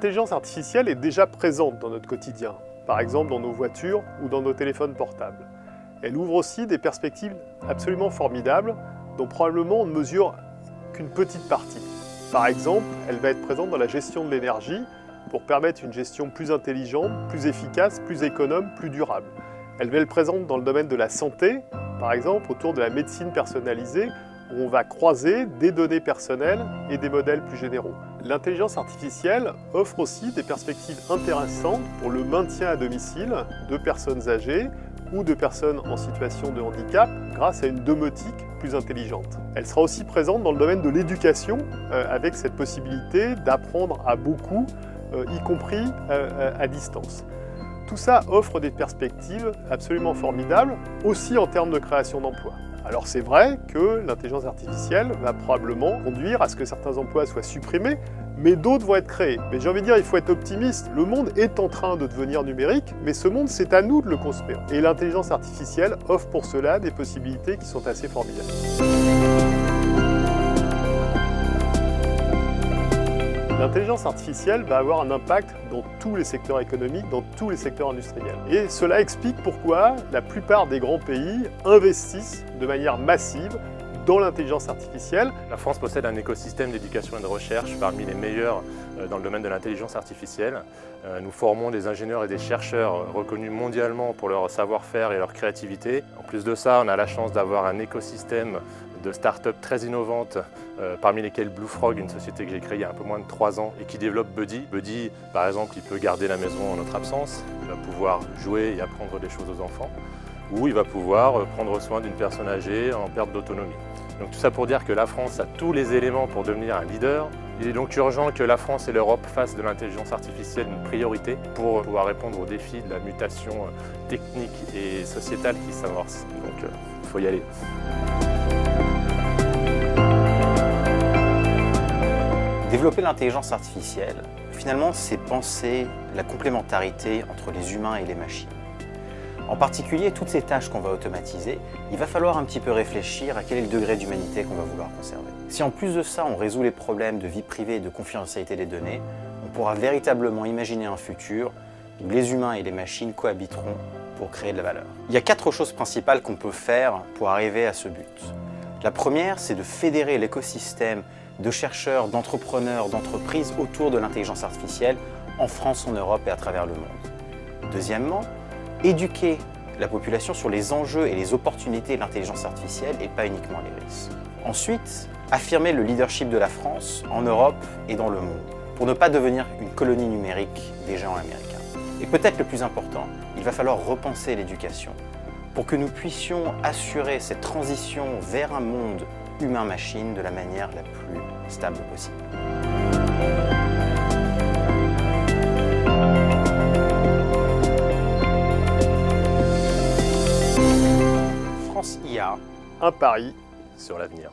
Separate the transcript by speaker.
Speaker 1: L'intelligence artificielle est déjà présente dans notre quotidien, par exemple dans nos voitures ou dans nos téléphones portables. Elle ouvre aussi des perspectives absolument formidables dont probablement on ne mesure qu'une petite partie. Par exemple, elle va être présente dans la gestion de l'énergie pour permettre une gestion plus intelligente, plus efficace, plus économe, plus durable. Elle va être présente dans le domaine de la santé, par exemple autour de la médecine personnalisée, où on va croiser des données personnelles et des modèles plus généraux. L'intelligence artificielle offre aussi des perspectives intéressantes pour le maintien à domicile de personnes âgées ou de personnes en situation de handicap grâce à une domotique plus intelligente. Elle sera aussi présente dans le domaine de l'éducation avec cette possibilité d'apprendre à beaucoup, y compris à distance. Tout ça offre des perspectives absolument formidables, aussi en termes de création d'emplois. Alors c'est vrai que l'intelligence artificielle va probablement conduire à ce que certains emplois soient supprimés, mais d'autres vont être créés. Mais j'ai envie de dire, il faut être optimiste. Le monde est en train de devenir numérique, mais ce monde, c'est à nous de le construire. Et l'intelligence artificielle offre pour cela des possibilités qui sont assez formidables. L'intelligence artificielle va avoir un impact dans tous les secteurs économiques, dans tous les secteurs industriels. Et cela explique pourquoi la plupart des grands pays investissent de manière massive dans l'intelligence artificielle.
Speaker 2: La France possède un écosystème d'éducation et de recherche parmi les meilleurs dans le domaine de l'intelligence artificielle. Nous formons des ingénieurs et des chercheurs reconnus mondialement pour leur savoir-faire et leur créativité. En plus de ça, on a la chance d'avoir un écosystème de start-up très innovantes, parmi lesquelles Blue Frog, une société que j'ai créée il y a un peu moins de 3 ans et qui développe Buddy. Buddy, par exemple, il peut garder la maison en notre absence, il va pouvoir jouer et apprendre des choses aux enfants, ou il va pouvoir prendre soin d'une personne âgée en perte d'autonomie. Donc tout ça pour dire que la France a tous les éléments pour devenir un leader. Il est donc urgent que la France et l'Europe fassent de l'intelligence artificielle une priorité pour pouvoir répondre aux défis de la mutation technique et sociétale qui s'amorce. Donc il faut y aller.
Speaker 3: Développer l'intelligence artificielle, finalement, c'est penser la complémentarité entre les humains et les machines. En particulier, toutes ces tâches qu'on va automatiser, il va falloir un petit peu réfléchir à quel est le degré d'humanité qu'on va vouloir conserver. Si en plus de ça, on résout les problèmes de vie privée et de confidentialité des données, on pourra véritablement imaginer un futur où les humains et les machines cohabiteront pour créer de la valeur. Il y a 4 choses principales qu'on peut faire pour arriver à ce but. La première, c'est de fédérer l'écosystème de chercheurs, d'entrepreneurs, d'entreprises autour de l'intelligence artificielle en France, en Europe et à travers le monde. Deuxièmement, éduquer la population sur les enjeux et les opportunités de l'intelligence artificielle et pas uniquement les risques. Ensuite, affirmer le leadership de la France en Europe et dans le monde pour ne pas devenir une colonie numérique des géants américains. Et peut-être le plus important, il va falloir repenser l'éducation pour que nous puissions assurer cette transition vers un monde humain-machine de la manière la plus stable possible. France IA.
Speaker 1: Un pari
Speaker 2: sur l'avenir.